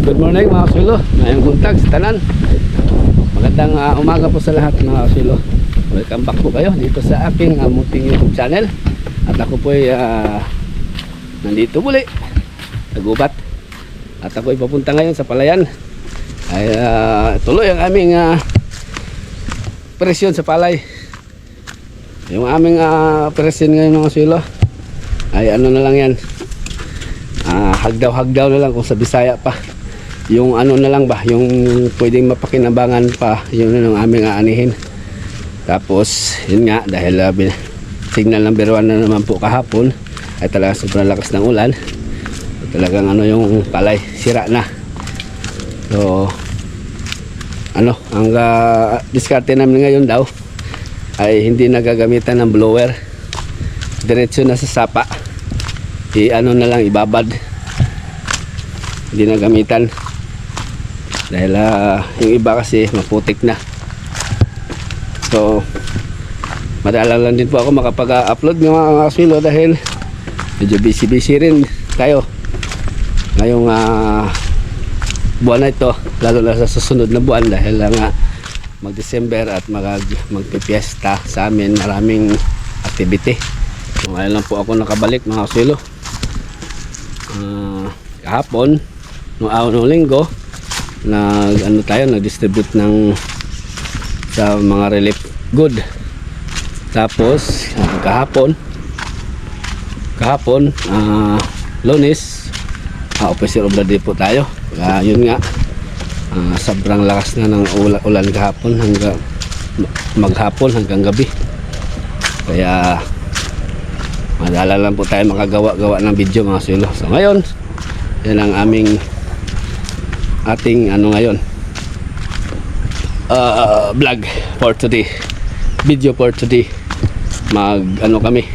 Good morning mga kasulo, mayang buntag sa tanan. Magandang umaga po sa lahat mga kasulo. Welcome back po kayo dito sa aking munting YouTube channel. At ako po ay nandito muli sa gubat. At ako ay papunta ngayon sa Palayan. Ay tuloy ang aming presyon sa palay. Yung aming presyon ngayon mga kasulo ay ano na lang yan, hagdaw-hagdaw na lang kung sa Bisaya pa. Yung ano na lang ba, yung pwedeng mapakinabangan pa, yun na ang aming aanihin. Tapos yun nga, dahil signal number 1 na naman po kahapon, ay talaga sobrang lakas ng ulan. Talagang ano, yung palay sira na. So ano, ang diskarte namin ngayon daw ay hindi nagagamitan ng blower, diretso na sa sapa. Ano na lang, ibabad, hindi na gamitan dahil yung iba kasi maputik na. So madala lang din po ako makapag-upload ng mga kasulo dahil medyo busy rin tayo ngayong buwan na ito, lalo na sa susunod na buwan dahil nga mag-December at magpipiesta sa amin, maraming activity. So ngayon lang po ako nakabalik mga kasulo. Kahapon noong linggo nag-distribute ng sa mga relief good. Tapos kahapon Lunes officer of the day po tayo. Yun nga, sobrang lakas na ng ulan kahapon hanggang maghapon hanggang gabi, kaya madala lang po tayo makagawa ng video mga kasulo. So ngayon, yan ang ating ano ngayon, vlog for today, video for today. Ano kami,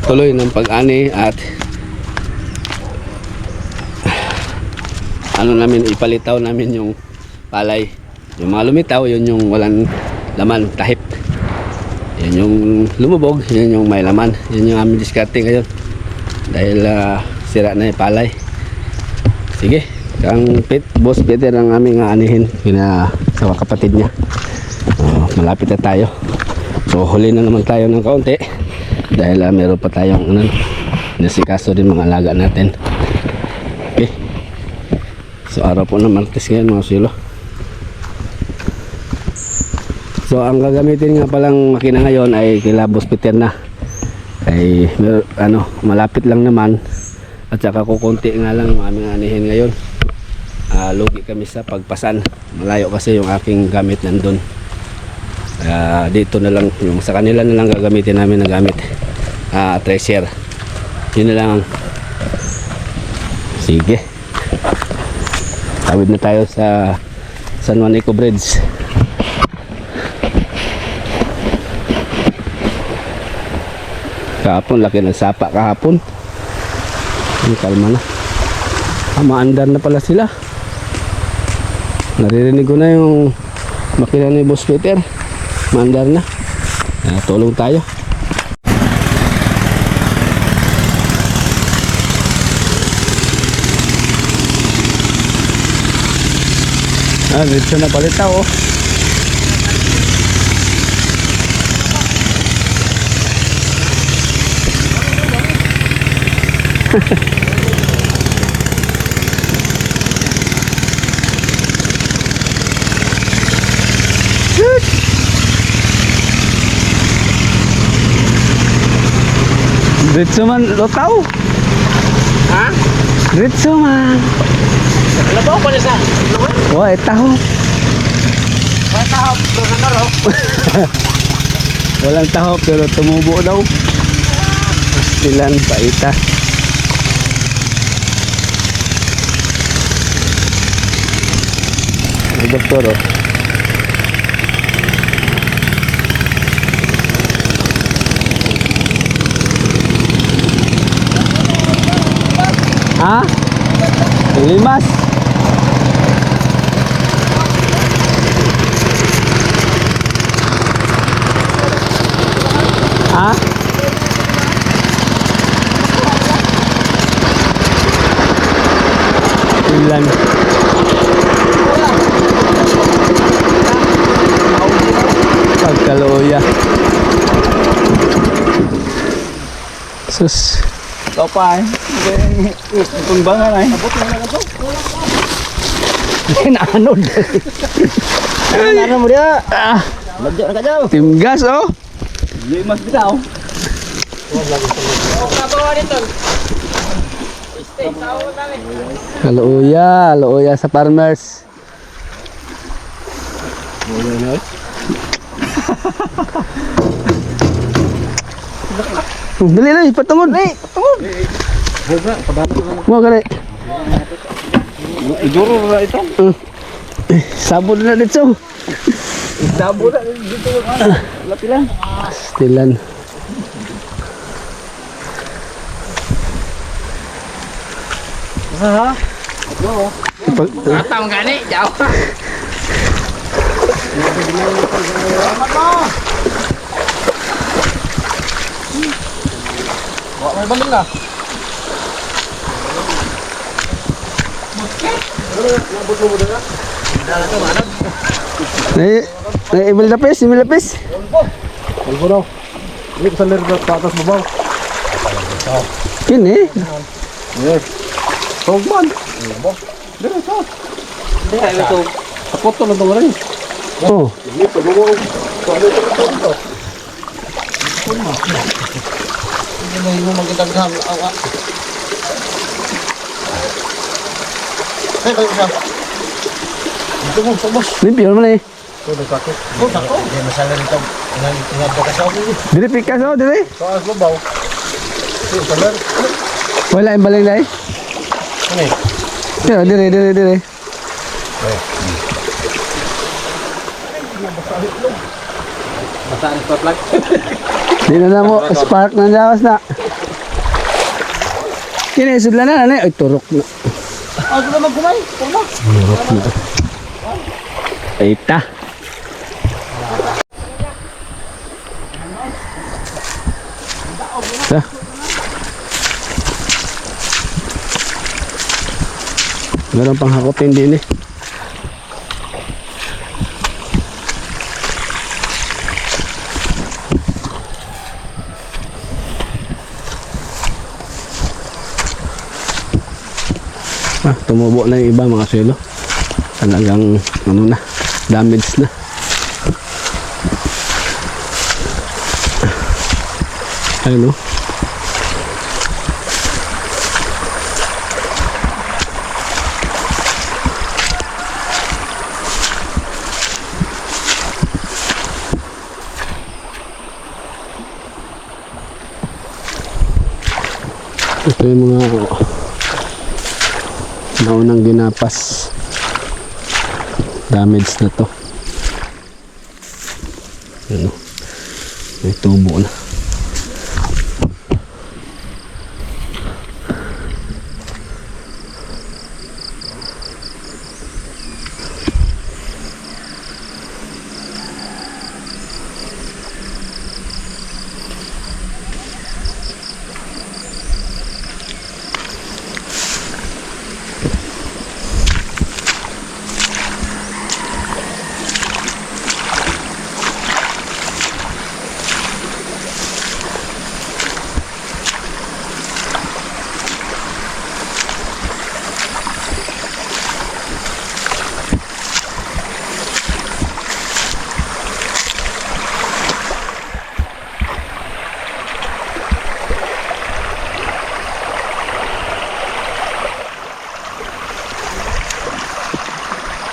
tuloy ng pag-ani at ano namin, ipalitaw namin yung palay. Yung mga lumitaw, yun yung walang laman, tahip. Yan yung lumubog, yan yung may laman. Yan yung aming diskarte ngayon dahil sira na yung palay. Sige, ang Boss Peter ang aming aanihin, sa kapatid niya. Malapit na tayo. So huli na naman tayo ng kaunti dahil meron pa tayong nasikaso din mga alaga natin. Okay, so araw po ng Martes ngayon mga kasulo. So ang gagamitin nga palang makina ngayon ay kila Boss Peter na. Ay malapit lang naman at saka kukunti nga lang ang aming anihin ngayon. Lugi kami sa pagpasan, malayo kasi yung aking gamit nandun. Dito na lang, yung sa kanila na lang gagamitin namin na gamit, treasure. Yun na lang. Sige, tawid na tayo sa San Juan Eco Bridge. Kahapon laki ng sapa kahapon. Kalma na. Maandar na pala sila. Naririnig ko na yung makina ni Boss Peter. Maandar na. Tulong tayo. Dito na palita oh. Diretso man lotaw. Ha? Diretso man. Labaw ko sa. Wah, taho. Wala taho, pero walang taho pero tumubo daw. Pastilan paita. May doktor oh. Ha? Limas. Ha? Ilan? Pagkaluya. Sus. Ito pa eh. Tumbangan eh. Abot na lang ito. Naanod. Ano mo dia? Ah, Lagyan na ka daw. timgas oh. Limas bitaw. Kaluya sa farmers. Dali dali, patungod. Patungod. Mo gani. Iduro na ito. Sabon na dito. Dabo na dito. Lapilan. Stilan. Ha? Atang gani, jauh. Wak may banding na. Imil lapis, imil lapis. Kalbo daw. Ini kesalir ke atas babaw. Kini. Yes. Togman. Dito to. Dito ito. Takot to lang rin. Oh. Ini pagbabaw. Ano ito? Ini mo magdagdag awa. Kayo siya. Ito mo, sabos. Limpyo naman eh. Ito, nagkakit. Oh, tako. Hindi masala nito. Ingat ka sa ako. Dili pikas oh, dili. Sa babaw. Ito, salar. Wala yung baling dai. Ano eh? Yeah, dire. Masaan spot lang? Di na mo spark ng jawas na. Kini sudlan na nanay. Ay turok na. Ah, ito naman kumay. Tama. Turok na. Ay ta. Ta. Meron pang hakotin din eh. Tumubo na yung iba mga selo. Talagang ano na, damage na. Ayun o. Ito yung mga naunang ginapas, damage na to. Ano, may tubo na.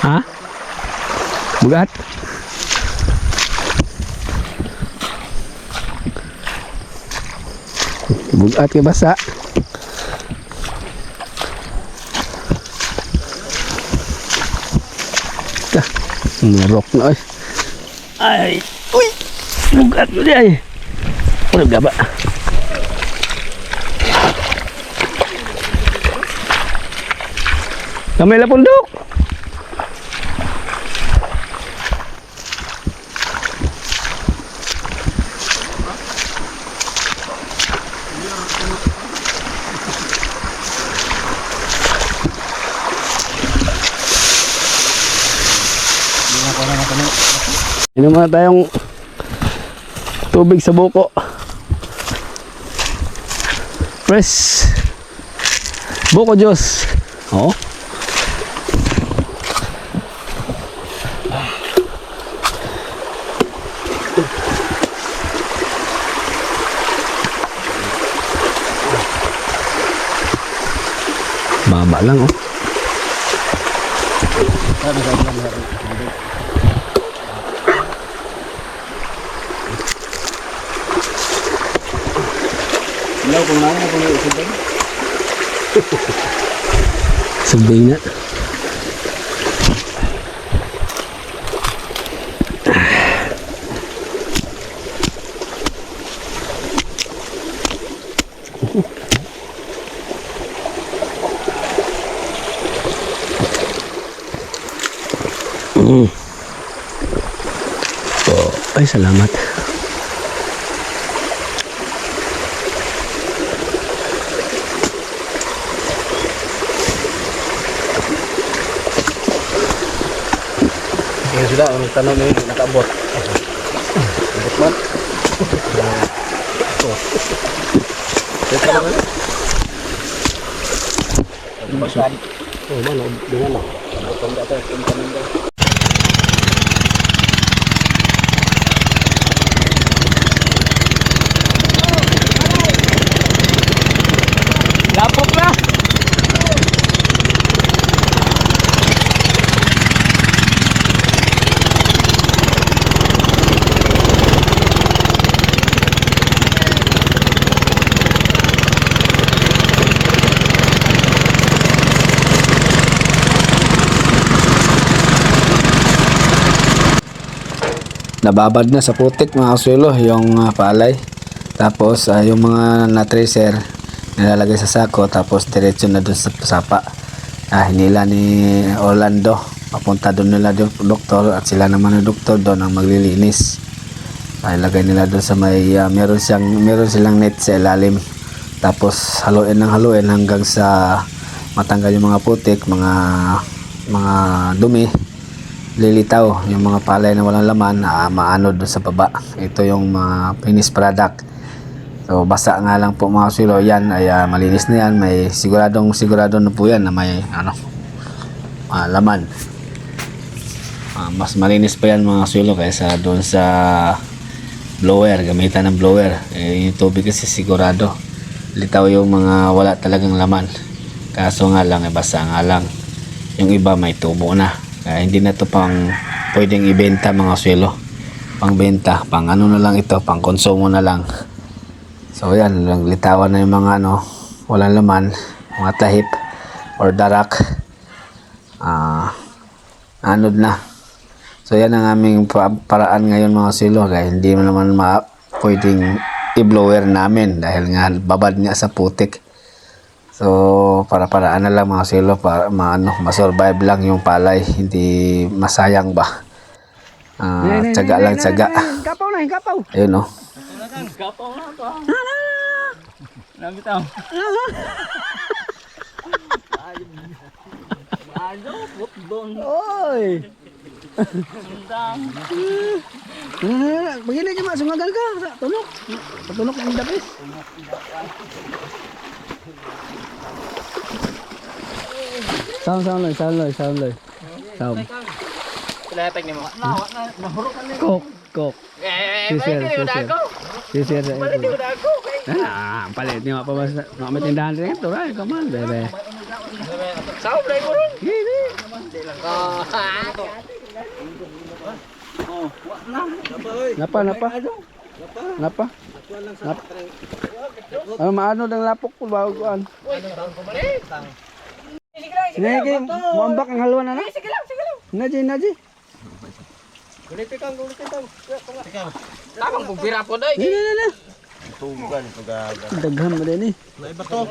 Ha? Bugat? Bugat ke basa? Dah, ngerok na ay. Ay, uy, bugat mo di ay. Ano gaba? Kamay la pundok. Ini muna tayong Tubig sa buko. Press. Buko juice. Oh. Baba lang oh. Ilaw kung nana kung may usod. Subing na. Oh, ay salamat. Kaya sila, ang tanong nyo, nakaabot. Abot man. Ito. Ito naman. Ito ba? Oh, man, dengan mo. Ito ba ito? Ito ba ito? Lapok na. Nababad na sa putik mga kasuelo yung palay. Tapos yung mga na-tracer nilalagay sa sako, tapos diretso na dun sa sapa. Hinila ni Orlando, papunta dun nila doktor, at sila naman ng doktor doon ang maglilinis. Ilagay nila dun sa may meron silang net sa ilalim. Tapos haluin ng haluin hanggang sa matanggal yung mga putik, mga dumi, lilitaw yung mga palay na walang laman, maanod doon sa baba. Ito yung mga finished product. So basa nga lang po mga kasuelo, yan ay malinis na yan, may sigurado na po yan na may laman. Mas malinis pa yan mga kasuelo kaysa doon sa blower, gamitan ng blower. Yung tubig kasi sigurado litaw yung mga wala talagang laman, kaso nga lang basa nga lang. Yung iba may tubo na, kaya hindi na to pang pwedeng ibenta mga kasuelo. Pang benta, pang ano na lang ito, pang konsumo na lang. So yan, litawan na yung mga walang laman, mga tahip or darak, anod na. So yan ang aming paraan ngayon mga kasuelo, kaya hindi mo naman pwedeng i-blower namin dahil nga babad nga sa putik. So paraan na lang mga kasuelo para ma-survive lang yung palay, hindi masayang ba. Tsaga lang tsaga. Kapaw na, kapaw. Ayun oh. Kapaw na ito. Nabitaw. Ano? Putbon. Oy. Begini aja mak, sungagal ka. Tunok. Tunok ang dapis. Sound loy. Pilatag ni mo. Nahurukan ni. Kok. Sisir. Sisir. Palit niyo pa mas may tindahan rin ito, right? Come on, bebe. Sao break mo rin? Hindi. Napa. Maano ng lapok po bago kuan. Sige, muambak ang haluan na. Sige lang. Naji. Gulitin kang. Lapang bugbira po doy. Hindi. Tugan ito gaga. Daghan mo din eh. May bato.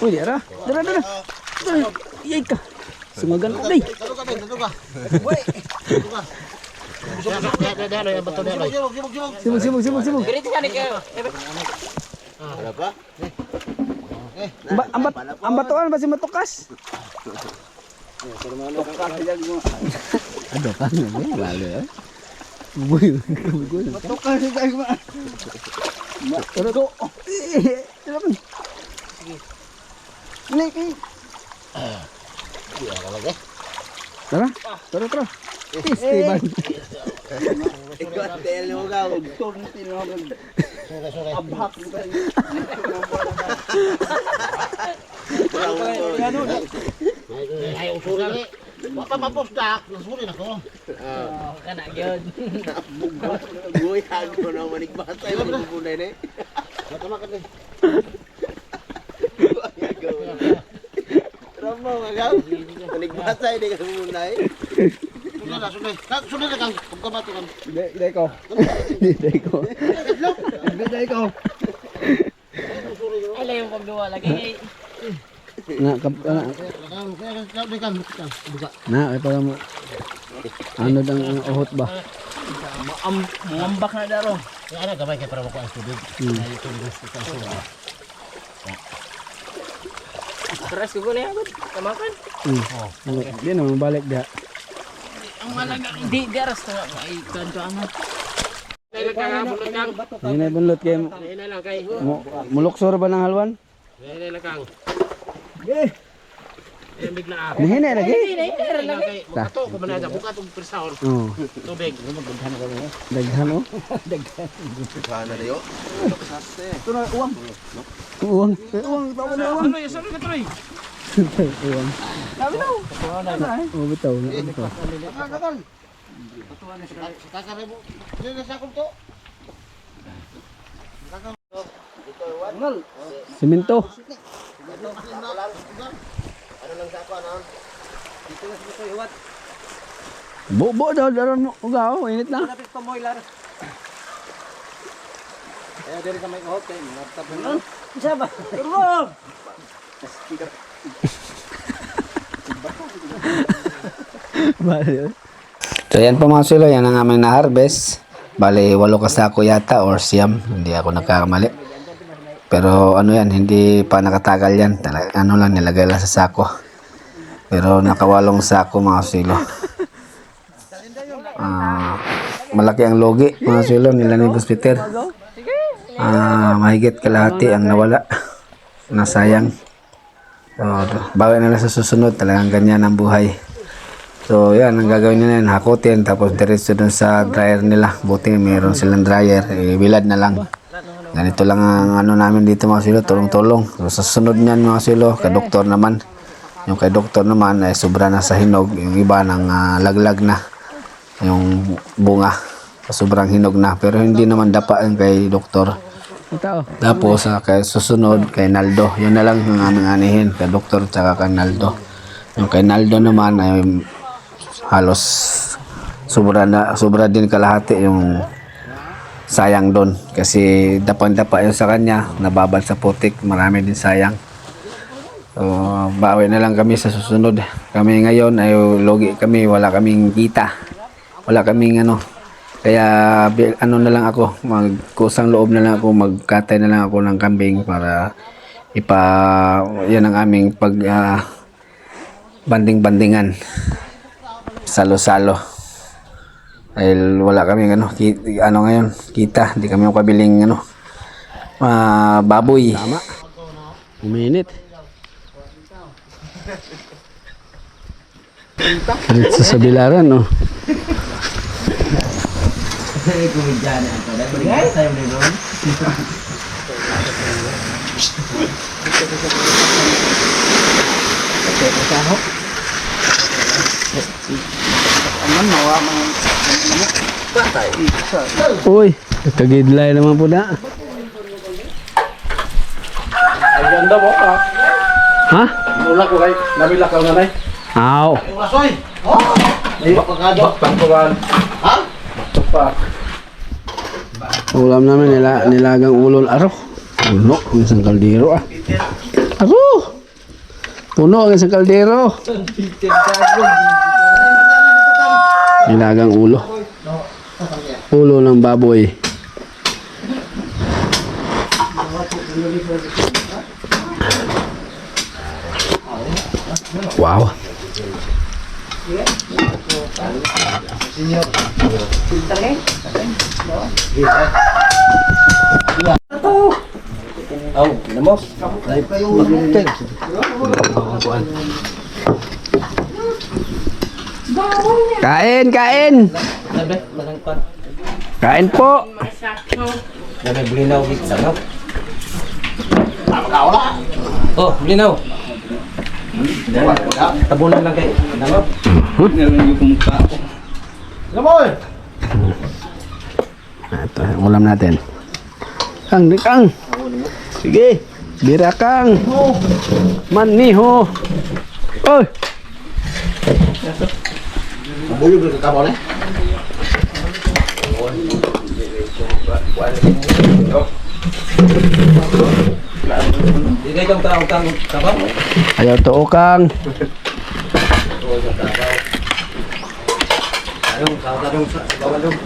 Uy, dara. Iyay ka. Sumagan ka, day. Sibog. Ang batuan ba si matukas? Ada kan, lalo ya. Bugoy. Tukar si guys ma. Tara ko. Tara man. Ini kay. Tara. Tara. Steven. Ikaw tel mo ga ugtong tinawag. Abhak. Ay, usuri ni. Baka mapostak, usuri na ko. Kana gyud. Bugoy hago na manikbasa ay bugunay ni. Baka makati. Ramo magaw. Manikbasa ay di ka bugunay. Sunod na kang pagkabato kan. Day ko. Day ko. Day ko. Ala yung pagduwa lagi. Na na ay para mo. Ano dang uhot ba? Mambak na daro. Ana gamay kay para makuha ang tubig. Ay tubig sa suwa. Terus ko na agad. Kamakan. Di naman balik dia. Ang malaga di garas to ay kanto ana. Ini bunlot kay muluksor ba ng halwan? Nihine lagi. Ta. Oh, Tubig. daghan oh. Kana dayo. Uwang tawo na uwang. Ano yung sarili ka troy? Uwang. Oh, bitaw na ito. Kakarebo. Dili na sa akong to. Semento. Bo daw daron mo ugaw, init na. Lapit pa mo ilar. Eh diri sa may kohot kay laptop mo. Isa ba? Turbo. Bale. So yan po mga silo, yan ang aming na-harvest. Bali 8 kasako yata or siyam, hindi ako nagkakamali. Pero ano yan, hindi pa nakatagal yan. Ano lang, nilagay lang sa sako. Pero nakawalong sako mga silo. Malaki ang logi mga silo nila ni Boss Peter. Mahigit kalahati ang nawala. Nasayang. So, bawi na lang sa susunod, talagang ganyan ang buhay. So yan, ang gagawin nila yan, hakutin tapos diretso dun sa dryer nila. Buti mayroon silang dryer, bilad na lang. Ganito lang ang ano namin dito mga silo, tulong-tulong. So, sa sunod niyan mga silo, kay doktor naman. Yung kay doktor naman ay sobra na sa hinog. Yung iba nang laglag na yung bunga. Sobrang hinog na. Pero hindi naman dapa yung kay doktor. Ito. Tapos kay susunod kay Naldo. Yun na lang ang aming anihin, kay doktor tsaka kay Naldo. Yung kay Naldo naman ay halos sobra din kalahati yung sayang doon kasi dapang-dapa yun sa kanya, nababal sa putik, marami din sayang. So bawi na lang kami sa susunod. Kami ngayon ay logi kami, wala kaming kita, wala kaming ano, kaya ano na lang ako, magkusang loob na lang ako, magkatay na lang ako ng kambing para yan ang aming pag banding-bandingan, salo-salo. Dahil wala kami ano ngayon, kita, hindi kami makabiling baboy. Tama. Uminit. Dito sa bilaran, no? Uy, kagidlay naman po na. Ay ganda mo ka. Ha? Mula ko kay nabilakaw na nay. Aw. Asoy. Oh. Ay pakado. Pagkuhan. Ha? Pa. Ulam namin nilagang ulol araw. Puno ang isang kaldero ah. Aro! Puno ang isang kaldero. Nilagang ulo. Ulo ng baboy. Wow. Oh, ginamos. Dahil pa yung mag-tag. Kain, kain. Sabi, malangkot. Kain po. Dami bulinaw dito sa no. Oh, bulinaw. Tabunan lang kayo. Ano? Ito, yung ulam natin. Kang, di Kang. Sige. Bira Kang. Maniho. Oy. Buyog lang ka ba Hindi kang tao-tao ka ba? Ayaw to Kang. Ayong, tao-tao sa bawal yung.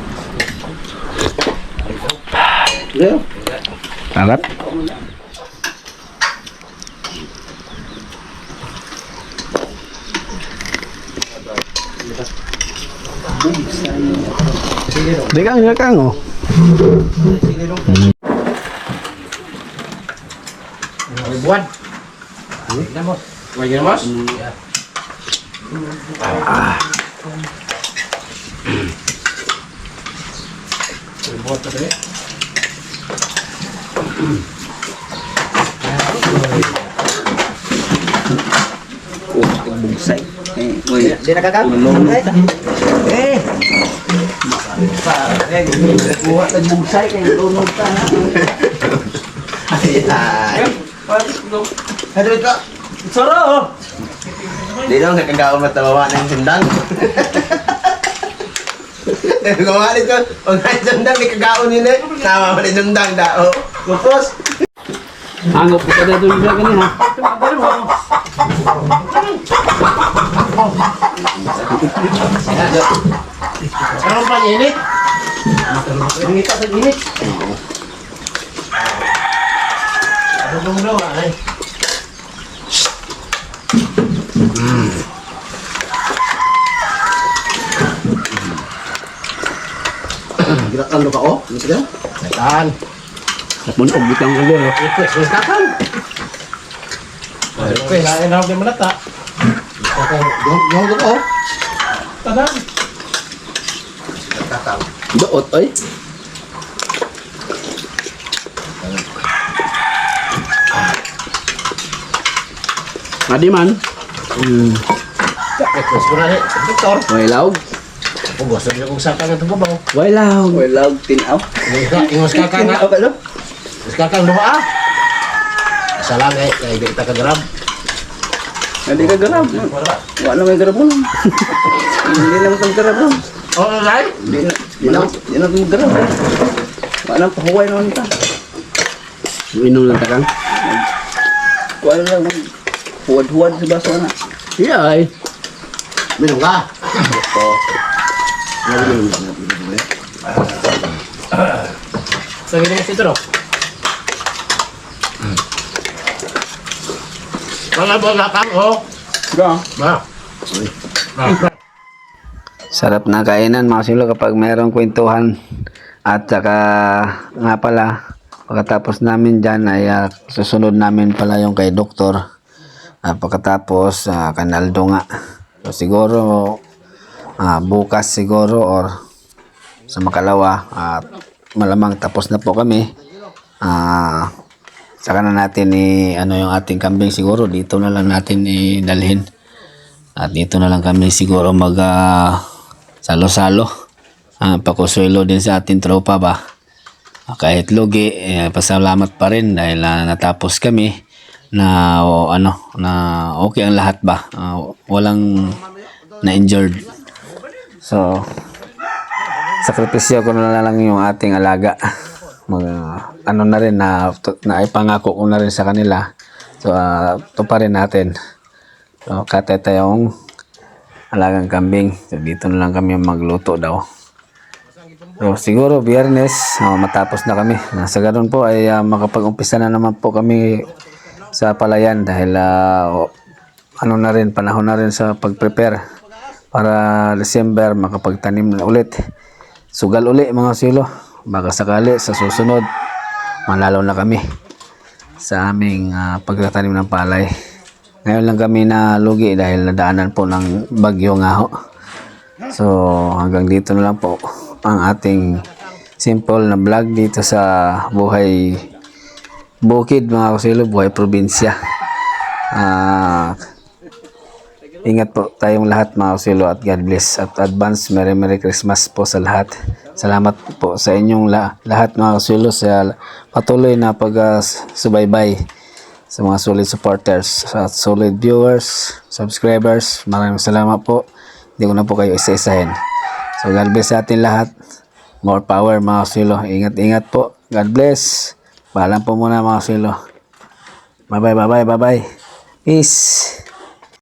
Sarap. Di Kang, oh. Buwan. Ginamos. May ginamos? Buwan pa dali. Bugsay. Di nakakam? Eh! Buwa tag bugsay kay tunod ta. Ano ito? Soro! Di daw nakagawa matawa ng sundang. Gawa nito, pag may sundang ni kagaon nila, nama man sundang dao. Kupos. Hangop ko na doon sa ganyan, ha? Ano pa init? Init sa init. Ano dong daw ay? Girakan lo ka oh. Ano sila? Setan. Tapon ko butang ko doon, oh. Wes kakan. Wes lain raw di manata. Yung ko oh. Tanan. Kakang. Doot, oy. Adi man. Wes ko na ni. Doktor. Way laog. Kung gusto niyo kung saka nga tumabaw. Way laog. Wala tinaw. Ingos kakang nga. Okay lo. Ingos kakang duha. Salam eh, kay di ta kagrab. Hindi ka garab. Wala may garab mo. Hindi naman tang garab mo. Oh, alay. Di na tang garab. Wala pa huway naman ta. Inom lang takang. Wala lang huwad-huwad sa baso na. Yeah, ay. Minum ka. So, gini mas ito no? Mga bola kang, oh. Ma. Sarap na kainan mga silo kapag mayroong kwentuhan. At saka nga pala, pagkatapos namin dyan ay susunod namin pala yung kay doktor. Pagkatapos Kanaldo nga. So, siguro bukas siguro or sa makalawa at malamang tapos na po kami. Saka na natin ano yung ating kambing siguro dito na lang natin idalhin. At dito na lang kami siguro mag salo-salo. Pakusuelo din sa ating tropa ba. Kahit lugi, pasalamat pa rin dahil natapos kami na na okay ang lahat ba. Walang na-injured. So, sakripisyo ko na lang yung ating alaga. Ano na rin na ipangako ko na rin sa kanila. So, ito pa rin natin. So, kateta yung alagang kambing. So, dito na lang kami magluto daw. So, siguro Biyernes matapos na kami. Sa ganun po ay makapag-umpisa na naman po kami sa palayan dahil ano na rin, panahon na rin sa pag-prepare para December makapagtanim na ulit. Sugal uli mga silo. Baka sakali sa susunod manalo na kami sa aming pagtatanim ng palay. Ngayon lang kami na lugi dahil nadaanan po ng bagyo nga ho. So hanggang dito na lang po ang ating simple na vlog dito sa buhay bukid mga kusilo, buhay probinsya. Ingat po tayong lahat mga kusilo at God bless at advance Merry Christmas po sa lahat. Salamat po sa inyong lahat mga kusilo sa patuloy na pag-subaybay sa mga solid supporters at solid viewers, subscribers. Maraming salamat po. Hindi ko na po kayo isa-isahin. So God bless sa atin lahat. More power mga kusilo. Ingat po. God bless. Paalam po muna mga kusilo. Bye bye. Peace.